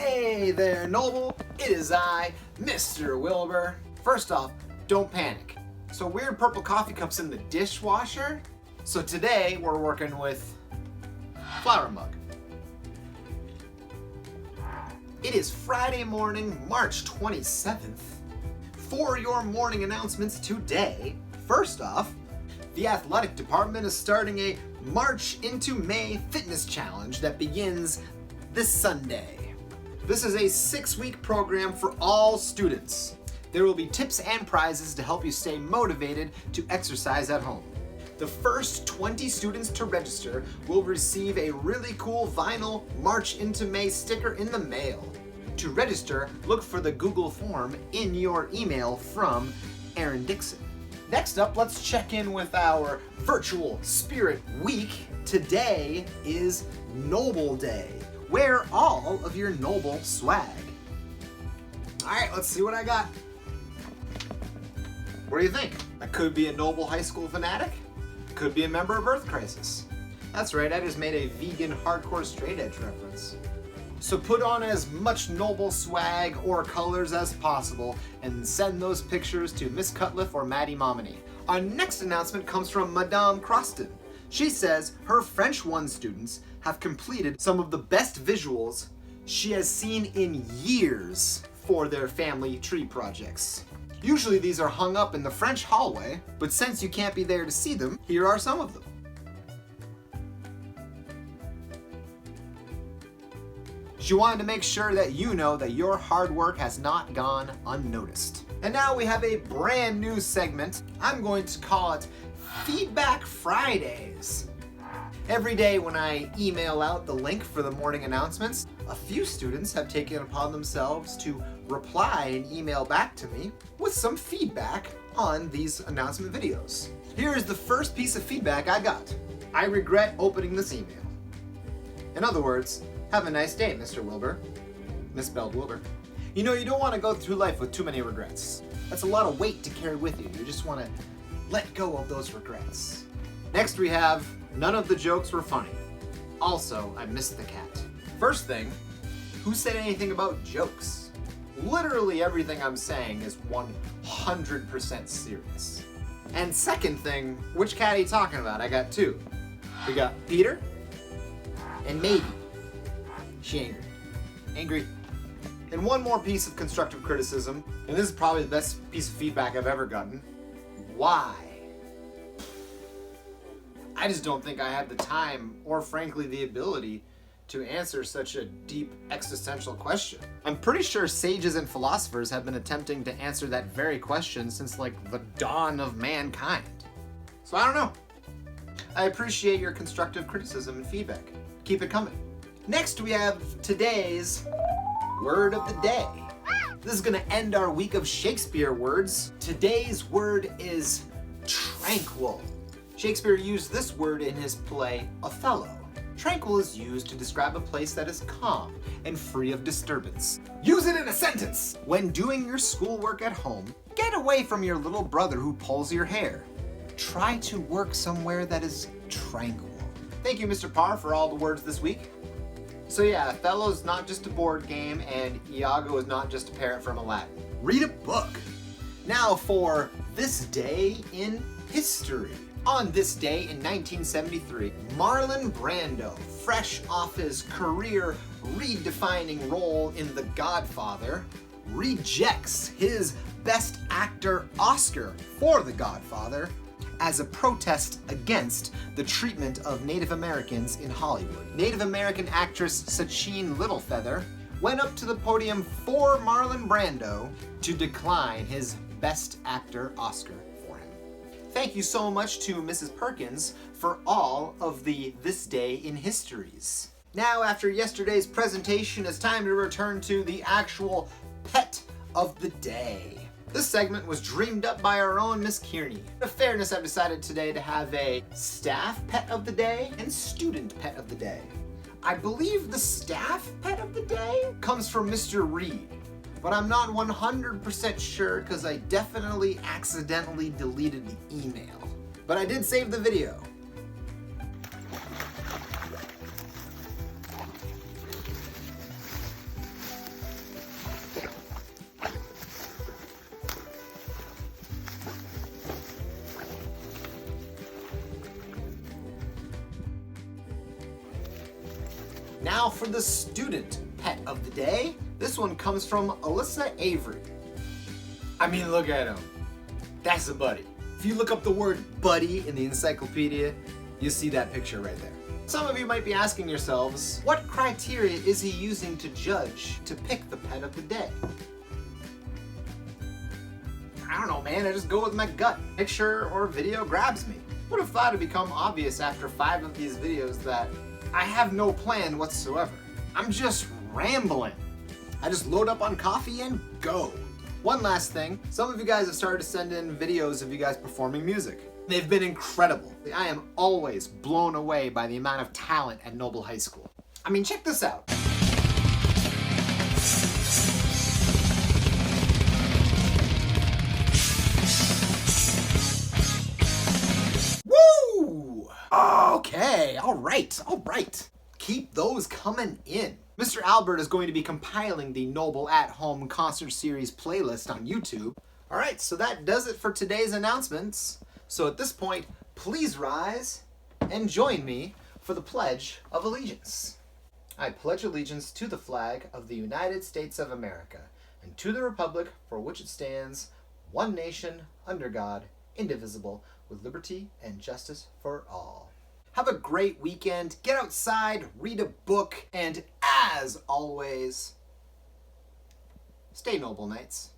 Hey there, Noble. It is I, Mr. Wilbur. First off, don't panic. So weird purple coffee cups in the dishwasher? So today we're working with flower mug. It is Friday morning, March 27th. For your morning announcements today, first off, the athletic department is starting a March into May fitness challenge that begins this Sunday. This is a 6-week program for all students. There will be tips and prizes to help you stay motivated to exercise at home. The first 20 students to register will receive a really cool vinyl March into May sticker in the mail. To register, look for the Google form in your email from Aaron Dixon. Next up, let's check in with our virtual Spirit Week. Today is Noble Day. Wear all of your Noble swag. All right, let's see what I got. What do you think? I could be a Noble high school fanatic. Could be a member of Earth Crisis. That's right, I just made a vegan hardcore straight edge reference. So put on as much Noble swag or colors as possible and send those pictures to Miss Cutliff or Maddie Momini. Our next announcement comes from Madame Croston. She says her French 1 students have completed some of the best visuals she has seen in years for their family tree projects. Usually these are hung up in the French hallway, but since you can't be there to see them, here are some of them. She wanted to make sure that you know that your hard work has not gone unnoticed. And now we have a brand new segment. I'm going to call it Feedback Fridays. Every day when I email out the link for the morning announcements, a few students have taken it upon themselves to reply and email back to me with some feedback on these announcement videos. Here is the first piece of feedback I got. I regret opening this email. In other words, have a nice day, Mr. Wilbur. Misspelled Wilbur. You know, you don't want to go through life with too many regrets. That's a lot of weight to carry with you. You just want to let go of those regrets. Next we have, none of the jokes were funny. Also, I missed the cat. First thing, who said anything about jokes? Literally everything I'm saying is 100% serious. And second thing, which cat are you talking about? I got two. We got Peter and Maybe. She angry. Angry. And one more piece of constructive criticism, and this is probably the best piece of feedback I've ever gotten. Why? I just don't think I have the time or frankly the ability to answer such a deep existential question. I'm pretty sure sages and philosophers have been attempting to answer that very question since like the dawn of mankind. So I don't know. I appreciate your constructive criticism and feedback. Keep it coming. Next we have today's word of the day. This is gonna end our week of Shakespeare words. Today's word is tranquil. Shakespeare used this word in his play Othello. Tranquil is used to describe a place that is calm and free of disturbance. Use it in a sentence! When doing your schoolwork at home, get away from your little brother who pulls your hair. Try to work somewhere that is tranquil. Thank you, Mr. Parr, for all the words this week. So yeah, Othello is not just a board game, and Iago is not just a parrot from Aladdin. Read a book. Now for This Day in History. On this day in 1973, Marlon Brando, fresh off his career redefining role in The Godfather, rejects his Best Actor Oscar for The Godfather as a protest against the treatment of Native Americans in Hollywood. Native American actress Sacheen Littlefeather went up to the podium for Marlon Brando to decline his Best Actor Oscar for him. Thank you so much to Mrs. Perkins for all of the This Day in Histories. Now, after yesterday's presentation, it's time to return to the actual pet of the day. This segment was dreamed up by our own Miss Kearney. In fairness, I've decided today to have a staff pet of the day and student pet of the day. I believe the staff pet of the day comes from Mr. Reed, but I'm not 100% sure because I definitely accidentally deleted the email. But I did save the video. now for the student pet of the day. This one comes from Alyssa Avery. I mean, look at him. That's a buddy. If you look up the word buddy in the encyclopedia, you see that picture right there. Some of you might be asking yourselves, what criteria is he using to judge to pick the pet of the day? I don't know, man, I just go with my gut. Picture or video grabs me. Would have thought it'd become obvious after 5 of these videos that I have no plan whatsoever. I'm just rambling. I just load up on coffee and go. One last thing, some of you guys have started to send in videos of you guys performing music. They've been incredible. I am always blown away by the amount of talent at Noble High School. I mean, check this out. Woo! Okay, all right. Keep those coming in. Mr. Albert is going to be compiling the Noble at Home concert series playlist on YouTube. All right, so that does it for today's announcements. So at this point, please rise and join me for the Pledge of Allegiance. I pledge allegiance to the flag of the United States of America and to the republic for which it stands, one nation, under God, indivisible, with liberty and justice for all. Have a great weekend, get outside, read a book, and as always, stay noble, knights.